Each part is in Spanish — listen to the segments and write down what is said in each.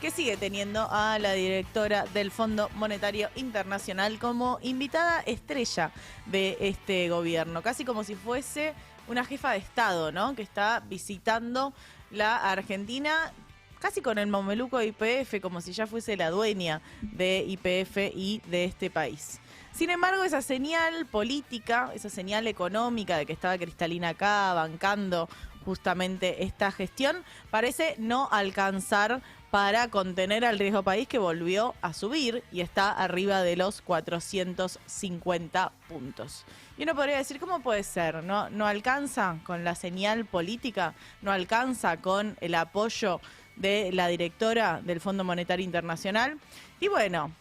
que sigue teniendo a la directora del Fondo Monetario Internacional como invitada estrella de este gobierno, casi como si fuese una jefa de Estado, ¿no? Que está visitando la Argentina casi con el mameluco de YPF, como si ya fuese la dueña de YPF y de este país. Sin embargo, esa señal política, esa señal económica de que estaba Cristalina acá bancando justamente esta gestión, parece no alcanzar para contener al riesgo país, que volvió a subir y está arriba de los 450 puntos. Y uno podría decir, ¿cómo puede ser? ¿No alcanza con la señal política? ¿No alcanza con el apoyo de la directora del Fondo Monetario Internacional? Y bueno,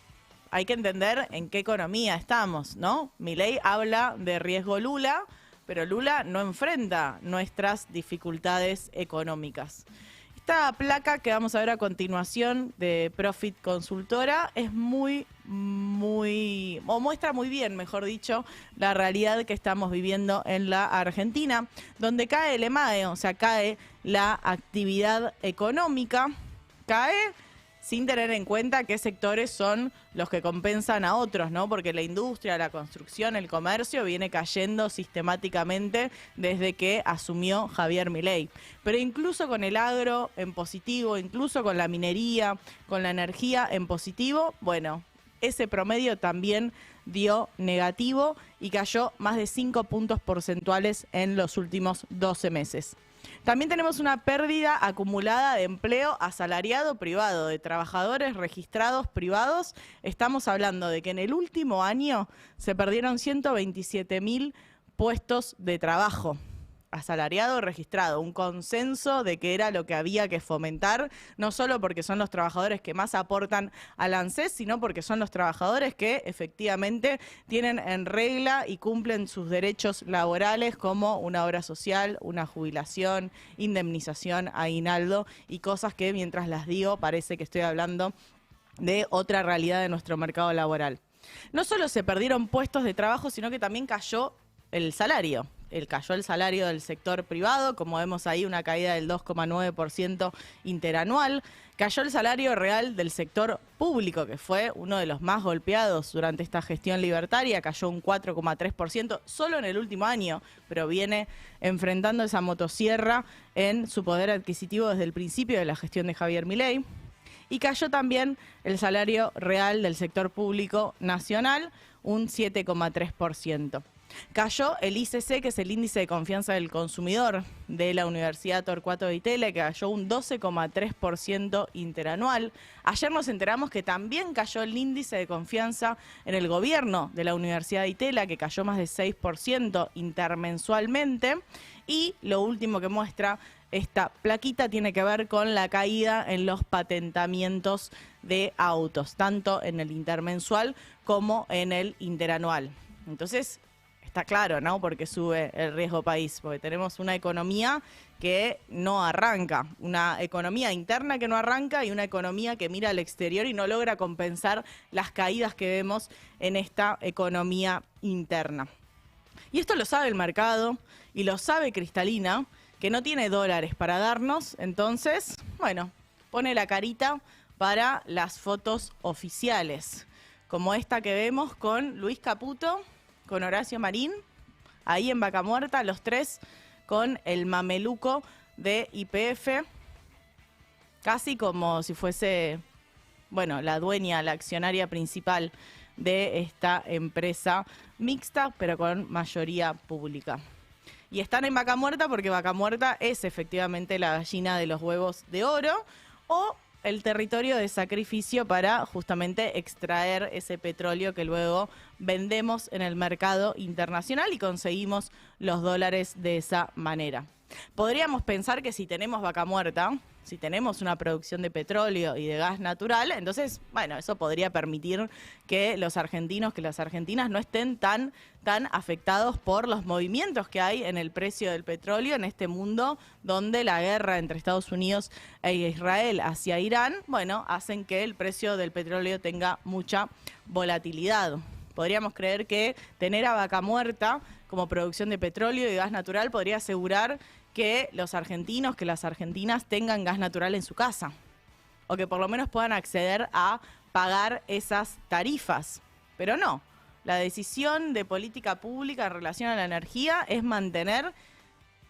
hay que entender en qué economía estamos, ¿no? Milei habla de riesgo Lula, pero Lula no enfrenta nuestras dificultades económicas. Esta placa que vamos a ver a continuación de Profit Consultora es muestra muy bien, mejor dicho, la realidad que estamos viviendo en la Argentina, donde cae el EMAE, o sea, cae la actividad económica, cae sin tener en cuenta qué sectores son los que compensan a otros, ¿no? Porque la industria, la construcción, el comercio viene cayendo sistemáticamente desde que asumió Javier Milei. Pero incluso con el agro en positivo, incluso con la minería, con la energía en positivo, bueno, ese promedio también dio negativo y cayó más de 5 puntos porcentuales en los últimos 12 meses. También tenemos una pérdida acumulada de empleo asalariado privado, de trabajadores registrados privados. Estamos hablando de que en el último año se perdieron 127.000 puestos de trabajo. Asalariado registrado, un consenso de que era lo que había que fomentar, no solo porque son los trabajadores que más aportan al ANSES, sino porque son los trabajadores que efectivamente tienen en regla y cumplen sus derechos laborales, como una obra social, una jubilación, indemnización, aguinaldo y cosas que mientras las digo parece que estoy hablando de otra realidad de nuestro mercado laboral. No solo se perdieron puestos de trabajo, sino que también cayó el salario. Cayó el salario del sector privado, como vemos ahí, una caída del 2,9% interanual. Cayó el salario real del sector público, que fue uno de los más golpeados durante esta gestión libertaria, cayó un 4,3% solo en el último año, pero viene enfrentando esa motosierra en su poder adquisitivo desde el principio de la gestión de Javier Milei. Y cayó también el salario real del sector público nacional, un 7,3%. Cayó el ICC, que es el índice de confianza del consumidor de la Universidad Torcuato Di Tella, que cayó un 12,3% interanual. Ayer nos enteramos que también cayó el índice de confianza en el gobierno de la Universidad Di Tella, que cayó más de 6% intermensualmente. Y lo último que muestra esta plaquita tiene que ver con la caída en los patentamientos de autos, tanto en el intermensual como en el interanual. Entonces, está claro, ¿no? Porque sube el riesgo país, porque tenemos una economía que no arranca, una economía interna que no arranca y una economía que mira al exterior y no logra compensar las caídas que vemos en esta economía interna. Y esto lo sabe el mercado y lo sabe Cristalina, que no tiene dólares para darnos, entonces, bueno, pone la carita para las fotos oficiales, como esta que vemos con Luis Caputo, con Horacio Marín, ahí en Vaca Muerta, los tres con el mameluco de YPF, casi como si fuese, bueno, la dueña, la accionaria principal de esta empresa mixta, pero con mayoría pública. Y están en Vaca Muerta porque Vaca Muerta es efectivamente la gallina de los huevos de oro, o el territorio de sacrificio para justamente extraer ese petróleo que luego vendemos en el mercado internacional y conseguimos los dólares de esa manera. Podríamos pensar que si tenemos Vaca Muerta, si tenemos una producción de petróleo y de gas natural, entonces, bueno, eso podría permitir que los argentinos, que las argentinas no estén tan afectados por los movimientos que hay en el precio del petróleo en este mundo donde la guerra entre Estados Unidos e Israel hacia Irán, bueno, hacen que el precio del petróleo tenga mucha volatilidad. Podríamos creer que tener a Vaca Muerta como producción de petróleo y gas natural podría asegurar que los argentinos, que las argentinas tengan gas natural en su casa. o que por lo menos puedan acceder a pagar esas tarifas. Pero no, la decisión de política pública en relación a la energía es mantener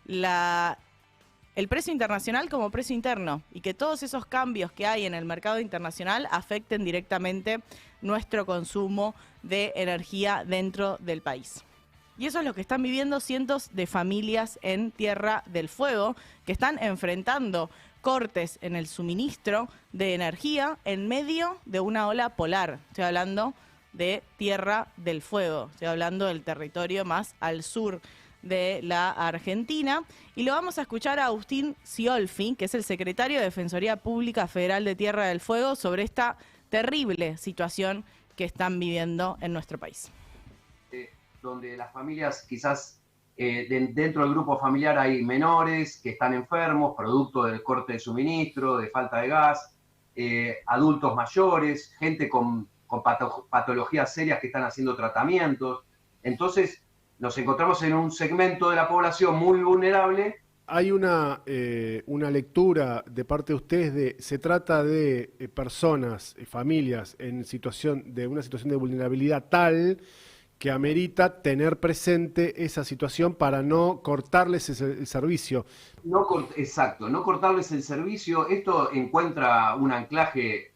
el precio internacional como precio interno y que todos esos cambios que hay en el mercado internacional afecten directamente nuestro consumo de energía dentro del país. Y eso es lo que están viviendo cientos de familias en Tierra del Fuego, que están enfrentando cortes en el suministro de energía en medio de una ola polar. Estoy hablando de Tierra del Fuego, estoy hablando del territorio más al sur de la Argentina. Y lo vamos a escuchar a Agustín Sciolfi, que es el secretario de Defensoría Pública Federal de Tierra del Fuego, sobre esta terrible situación que están viviendo en nuestro país. Donde las familias quizás dentro del grupo familiar hay menores que están enfermos, producto del corte de suministro, de falta de gas, adultos mayores, gente con patologías serias que están haciendo tratamientos. Entonces nos encontramos en un segmento de la población muy vulnerable. Hay una lectura de parte de ustedes se trata de personas, familias en una situación de vulnerabilidad tal que amerita tener presente esa situación para no cortarles el servicio. Exacto, no cortarles el servicio. Esto encuentra un anclaje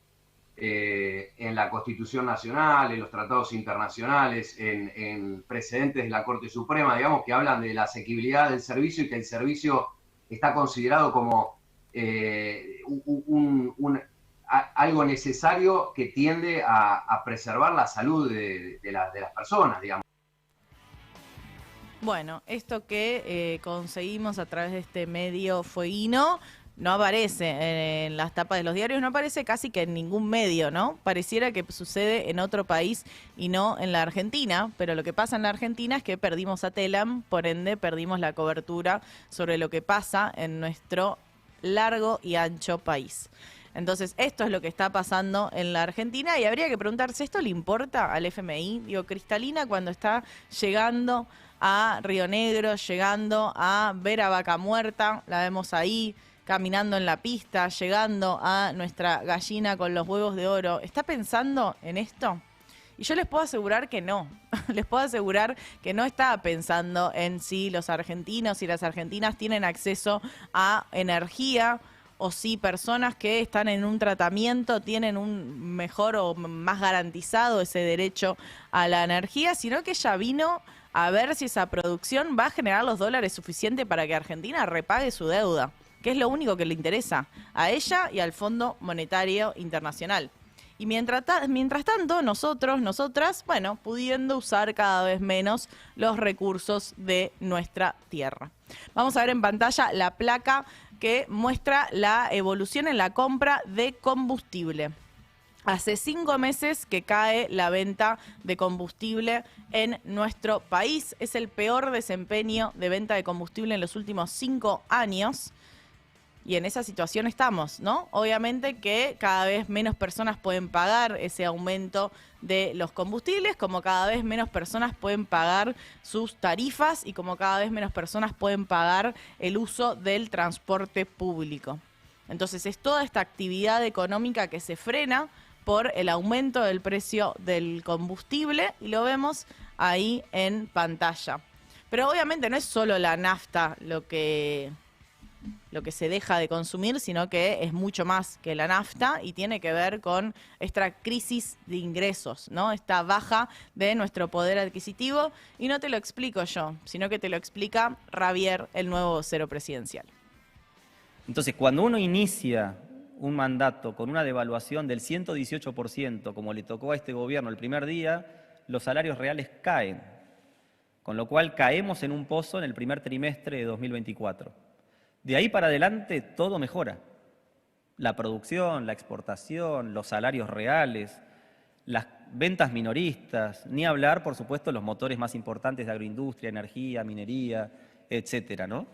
en la Constitución Nacional, en los tratados internacionales, en precedentes de la Corte Suprema, digamos, que hablan de la asequibilidad del servicio y que el servicio está considerado como algo necesario que tiende a preservar la salud de las personas, digamos. Bueno, esto que conseguimos a través de este medio fueguino no aparece en las tapas de los diarios, no aparece casi que en ningún medio, ¿no? Pareciera que sucede en otro país y no en la Argentina, pero lo que pasa en la Argentina es que perdimos a Telam, por ende perdimos la cobertura sobre lo que pasa en nuestro largo y ancho país. Entonces, esto es lo que está pasando en la Argentina y habría que preguntarse, ¿esto le importa al FMI? Digo, Cristalina cuando está llegando a Río Negro, llegando a ver a Vaca Muerta, la vemos ahí, caminando en la pista, llegando a nuestra gallina con los huevos de oro. ¿Está pensando en esto? Y yo les puedo asegurar que no. Les puedo asegurar que no está pensando en si los argentinos y las argentinas tienen acceso a energía o si personas que están en un tratamiento tienen un mejor o más garantizado ese derecho a la energía, sino que ella vino a ver si esa producción va a generar los dólares suficientes para que Argentina repague su deuda, que es lo único que le interesa a ella y al Fondo Monetario Internacional. Y mientras tanto, nosotras, bueno, pudiendo usar cada vez menos los recursos de nuestra tierra. Vamos a ver en pantalla la placa que muestra la evolución en la compra de combustible. Hace 5 meses que cae la venta de combustible en nuestro país. Es el peor desempeño de venta de combustible en los últimos 5 años. Y en esa situación estamos, ¿no? Obviamente que cada vez menos personas pueden pagar ese aumento de los combustibles, como cada vez menos personas pueden pagar sus tarifas y como cada vez menos personas pueden pagar el uso del transporte público. Entonces es toda esta actividad económica que se frena por el aumento del precio del combustible y lo vemos ahí en pantalla. Pero obviamente no es solo la nafta lo que se deja de consumir, sino que es mucho más que la nafta y tiene que ver con esta crisis de ingresos, ¿no? Esta baja de nuestro poder adquisitivo. Y no te lo explico yo, sino que te lo explica Javier, el nuevo vocero presidencial. Entonces, cuando uno inicia un mandato con una devaluación del 118%, como le tocó a este gobierno el primer día, los salarios reales caen, con lo cual caemos en un pozo en el primer trimestre de 2024. De ahí para adelante todo mejora. La producción, la exportación, los salarios reales, las ventas minoristas, ni hablar, por supuesto, los motores más importantes de agroindustria, energía, minería, etcétera, ¿no?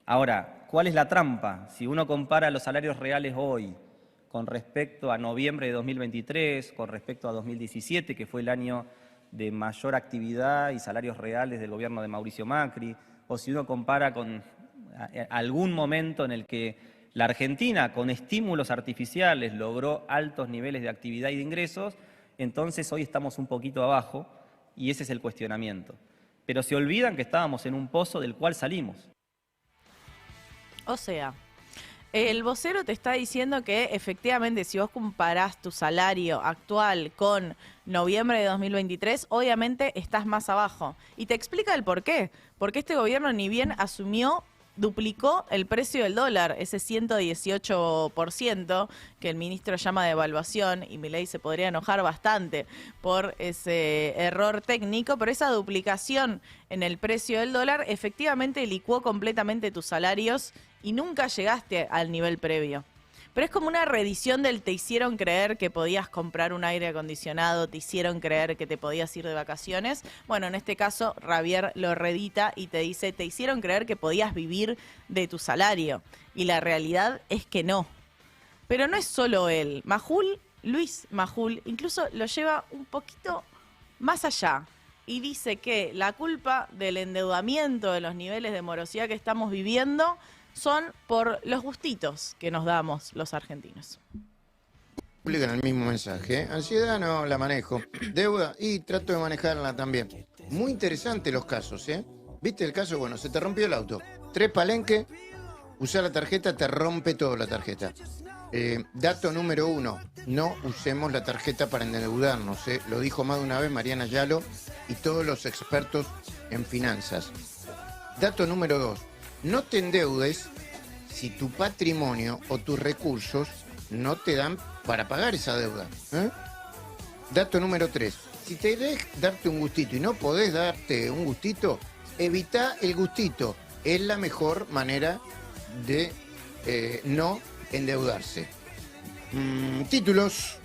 Ahora, ¿cuál es la trampa? Si uno compara los salarios reales hoy con respecto a noviembre de 2023, con respecto a 2017, que fue el año de mayor actividad y salarios reales del gobierno de Mauricio Macri, o si uno compara con algún momento en el que La Argentina, con estímulos artificiales, logró altos niveles de actividad y de ingresos, entonces hoy estamos un poquito abajo y ese es el cuestionamiento. Pero se olvidan que estábamos en un pozo del cual salimos. O sea, el vocero te está diciendo que efectivamente si vos comparás tu salario actual con noviembre de 2023, obviamente estás más abajo. Y te explica el por qué. Porque este gobierno ni bien asumió, duplicó el precio del dólar, ese 118% que el ministro llama devaluación, y Milei se podría enojar bastante por ese error técnico, pero esa duplicación en el precio del dólar efectivamente licuó completamente tus salarios y nunca llegaste al nivel previo. Pero es como una reedición del te hicieron creer que podías comprar un aire acondicionado, te hicieron creer que te podías ir de vacaciones. Bueno, en este caso, Javier lo reedita y te dice, te hicieron creer que podías vivir de tu salario. Y la realidad es que no. Pero no es solo él. Luis Majul, incluso lo lleva un poquito más allá. Y dice que la culpa del endeudamiento, de los niveles de morosidad que estamos viviendo, son por los gustitos que nos damos los argentinos. Publican el mismo mensaje, ¿eh? Ansiedad no la manejo, deuda y trato de manejarla también. Muy interesante los casos, ¿eh? ¿Viste el caso? Bueno, se te rompió el auto. 3 palenques, usar la tarjeta, te rompe toda la tarjeta. Dato número 1, no usemos la tarjeta para endeudarnos, ¿eh? Lo dijo más de una vez Mariana Yalo y todos los expertos en finanzas. Dato número 2. No te endeudes si tu patrimonio o tus recursos no te dan para pagar esa deuda, ¿eh? Dato número 3. Si te querés darte un gustito y no podés darte un gustito, evita el gustito. Es la mejor manera de no endeudarse. Títulos.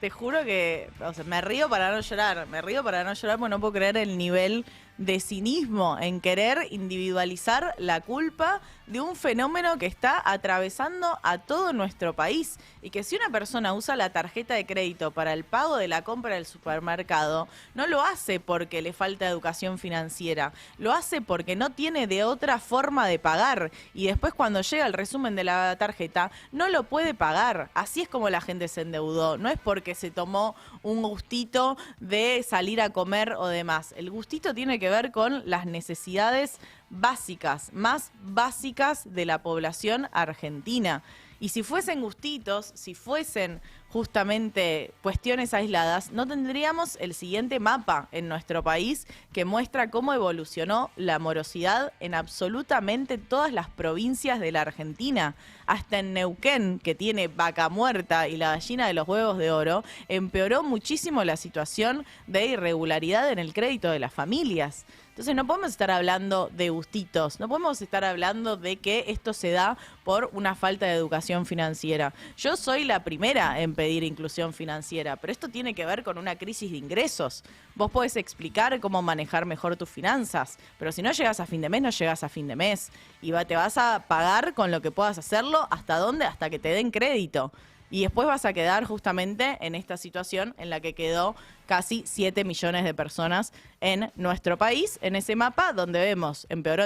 Te juro que, o sea, me río para no llorar porque no puedo creer el nivel de cinismo en querer individualizar la culpa de un fenómeno que está atravesando a todo nuestro país. Y que si una persona usa la tarjeta de crédito para el pago de la compra del supermercado, no lo hace porque le falta educación financiera, lo hace porque no tiene de otra forma de pagar. Y después cuando llega el resumen de la tarjeta, no lo puede pagar. Así es como la gente se endeudó. No es porque se tomó un gustito de salir a comer o demás. El gustito tiene que ver con las necesidades básicas, más básicas de la población argentina. Y si fuesen gustitos, si fuesen justamente cuestiones aisladas, no tendríamos el siguiente mapa en nuestro país que muestra cómo evolucionó la morosidad en absolutamente todas las provincias de la Argentina. Hasta en Neuquén, que tiene Vaca Muerta y la gallina de los huevos de oro, empeoró muchísimo la situación de irregularidad en el crédito de las familias. Entonces no podemos estar hablando de gustitos, no podemos estar hablando de que esto se da por una falta de educación financiera. Yo soy la primera en pedir inclusión financiera, pero esto tiene que ver con una crisis de ingresos. Vos podés explicar cómo manejar mejor tus finanzas, pero si no llegas a fin de mes, no llegas a fin de mes. Y te vas a pagar con lo que puedas hacerlo, ¿hasta dónde? Hasta que te den crédito. Y después vas a quedar justamente en esta situación en la que quedó casi 7 millones de personas en nuestro país, en ese mapa donde vemos empeoró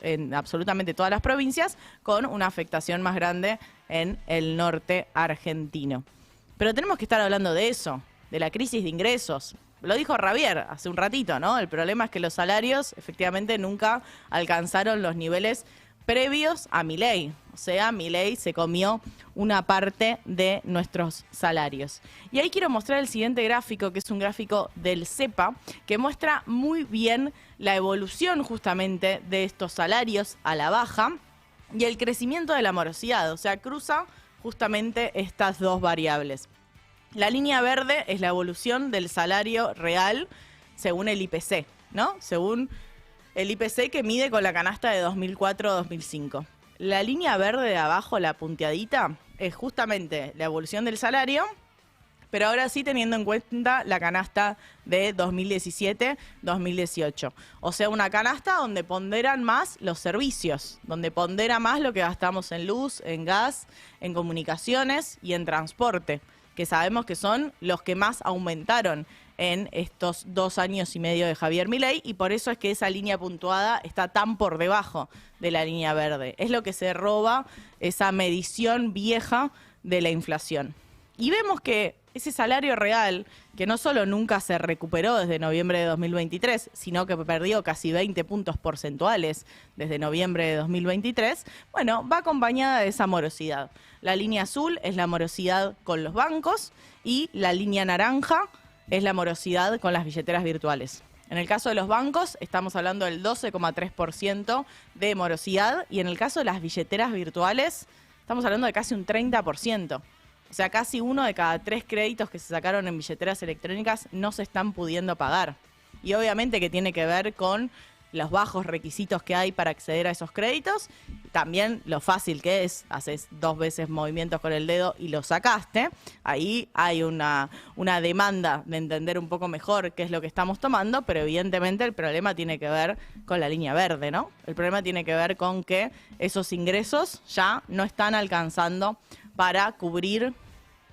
en absolutamente todas las provincias, con una afectación más grande en el norte argentino. Pero tenemos que estar hablando de eso, de la crisis de ingresos. Lo dijo Javier hace un ratito, ¿no? El problema es que los salarios efectivamente nunca alcanzaron los niveles previos a Milei. O sea, Milei se comió una parte de nuestros salarios. Y ahí quiero mostrar el siguiente gráfico, que es un gráfico del CEPA, que muestra muy bien la evolución justamente de estos salarios a la baja y el crecimiento de la morosidad. O sea, cruza justamente estas dos variables. La línea verde es la evolución del salario real según el IPC, ¿no? Según el IPC que mide con la canasta de 2004-2005. La línea verde de abajo, la punteadita, es justamente la evolución del salario, pero ahora sí teniendo en cuenta la canasta de 2017-2018. O sea, una canasta donde ponderan más los servicios, donde pondera más lo que gastamos en luz, en gas, en comunicaciones y en transporte. que sabemos que son los que más aumentaron en estos 2 años y medio de Javier Milei, y por eso es que esa línea puntuada está tan por debajo de la línea verde. Es lo que se roba esa medición vieja de la inflación. Y vemos que ese salario real, que no solo nunca se recuperó desde noviembre de 2023, sino que perdió casi 20 puntos porcentuales desde noviembre de 2023, bueno, va acompañada de esa morosidad. La línea azul es la morosidad con los bancos y la línea naranja es la morosidad con las billeteras virtuales. En el caso de los bancos estamos hablando del 12,3% de morosidad y en el caso de las billeteras virtuales estamos hablando de casi un 30%. O sea, casi 1 de cada 3 créditos que se sacaron en billeteras electrónicas no se están pudiendo pagar. Y obviamente que tiene que ver con los bajos requisitos que hay para acceder a esos créditos, también lo fácil que es, haces 2 veces movimientos con el dedo y lo sacaste. Ahí hay una demanda de entender un poco mejor qué es lo que estamos tomando, pero evidentemente el problema tiene que ver con la línea verde, ¿no? El problema tiene que ver con que esos ingresos ya no están alcanzando para cubrir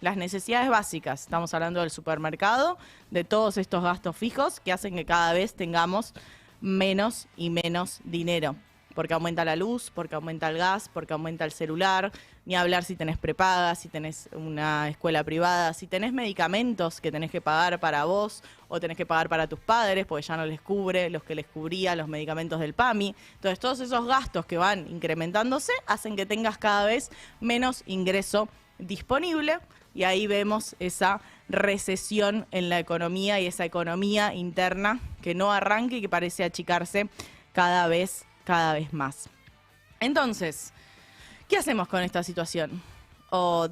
las necesidades básicas. Estamos hablando del supermercado, de todos estos gastos fijos que hacen que cada vez tengamos menos y menos dinero. Porque aumenta la luz, porque aumenta el gas, porque aumenta el celular, ni hablar si tenés prepaga, si tenés una escuela privada, si tenés medicamentos que tenés que pagar para vos o tenés que pagar para tus padres, porque ya no les cubre los que les cubría los medicamentos del PAMI. Entonces todos esos gastos que van incrementándose hacen que tengas cada vez menos ingreso disponible y ahí vemos esa recesión en la economía y esa economía interna que no arranca y que parece achicarse cada vez más. Entonces, ¿qué hacemos con esta situación? ¿O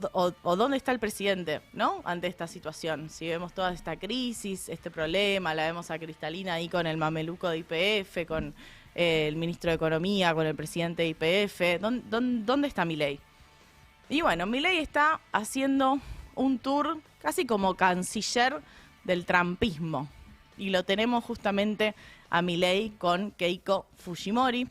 dónde está el presidente, ¿no? Ante esta situación. Si vemos toda esta crisis, este problema, la vemos a Cristalina ahí con el mameluco de YPF, con el ministro de Economía, con el presidente de YPF. ¿Dónde está Milei? Y bueno, Milei está haciendo un tour casi como canciller del trumpismo. Y lo tenemos justamente a Milei con Keiko Fujimori,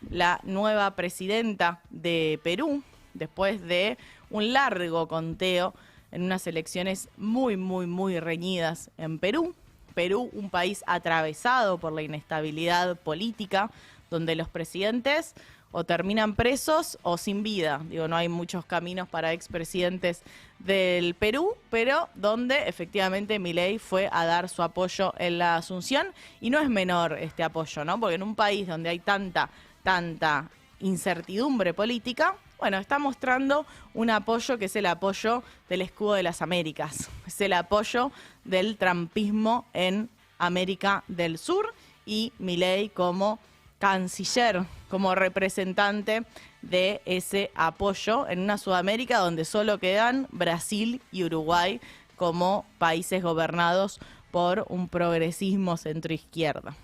la nueva presidenta de Perú, después de un largo conteo en unas elecciones muy reñidas en Perú. Perú, un país atravesado por la inestabilidad política, donde los presidentes o terminan presos o sin vida. Digo, no hay muchos caminos para expresidentes del Perú, pero donde efectivamente Milei fue a dar su apoyo en la Asunción. Y no es menor este apoyo, ¿no? Porque en un país donde hay tanta incertidumbre política, bueno, está mostrando un apoyo que es el apoyo del escudo de las Américas. Es el apoyo del trumpismo en América del Sur y Milei como canciller, como representante de ese apoyo en una Sudamérica donde solo quedan Brasil y Uruguay como países gobernados por un progresismo centroizquierda.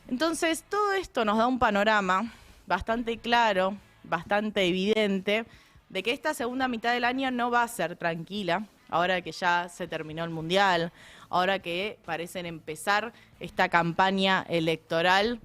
Entonces, todo esto nos da un panorama bastante claro, bastante evidente, de que esta segunda mitad del año no va a ser tranquila, ahora que ya se terminó el Mundial, ahora que parecen empezar esta campaña electoral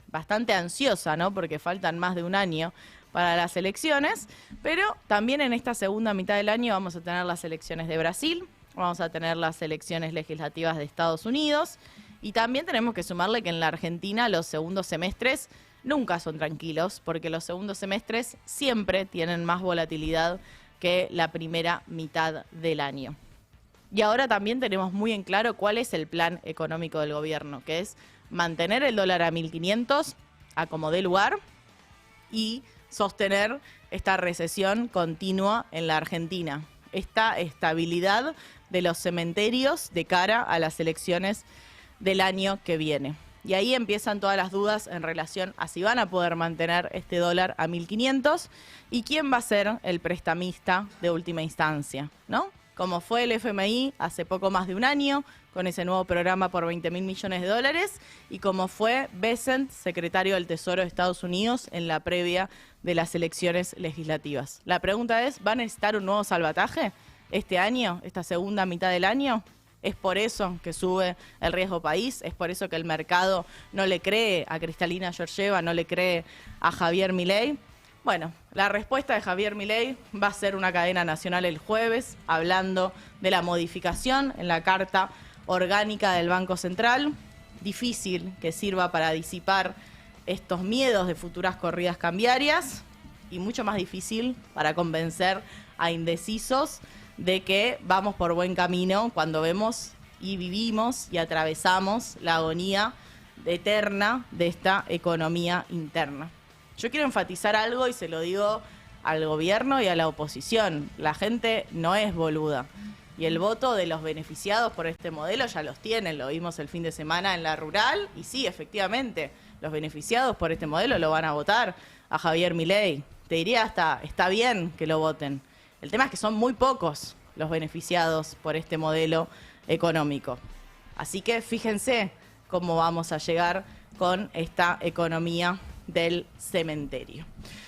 bastante ansiosa, ¿no? Porque faltan más de un año para las elecciones, pero también en esta segunda mitad del año vamos a tener las elecciones de Brasil, vamos a tener las elecciones legislativas de Estados Unidos y también tenemos que sumarle que en la Argentina los segundos semestres nunca son tranquilos, porque los segundos semestres siempre tienen más volatilidad que la primera mitad del año. Y ahora también tenemos muy en claro cuál es el plan económico del gobierno, que es mantener el dólar a 1.500 a como dé lugar y sostener esta recesión continua en la Argentina, esta estabilidad de los cementerios de cara a las elecciones del año que viene. Y ahí empiezan todas las dudas en relación a si van a poder mantener este dólar a 1.500 y quién va a ser el prestamista de última instancia, ¿no? Como fue el FMI hace poco más de un año, con ese nuevo programa por 20.000 millones de dólares, y como fue Bessent, secretario del Tesoro de Estados Unidos, en la previa de las elecciones legislativas. La pregunta es, ¿va a necesitar un nuevo salvataje este año, esta segunda mitad del año? ¿Es por eso que sube el riesgo país? ¿Es por eso que el mercado no le cree a Cristalina Georgieva, no le cree a Javier Milei? Bueno, la respuesta de Javier Milei va a ser una cadena nacional el jueves, hablando de la modificación en la Carta Orgánica del Banco Central. Difícil que sirva para disipar estos miedos de futuras corridas cambiarias y mucho más difícil para convencer a indecisos de que vamos por buen camino cuando vemos y vivimos y atravesamos la agonía eterna de esta economía interna. Yo quiero enfatizar algo y se lo digo al gobierno y a la oposición. La gente no es boluda. Y el voto de los beneficiados por este modelo ya los tienen. Lo vimos el fin de semana en la rural. Y sí, efectivamente, los beneficiados por este modelo lo van a votar a Javier Milei. Te diría hasta, está bien que lo voten. El tema es que son muy pocos los beneficiados por este modelo económico. Así que fíjense cómo vamos a llegar con esta economía del cementerio.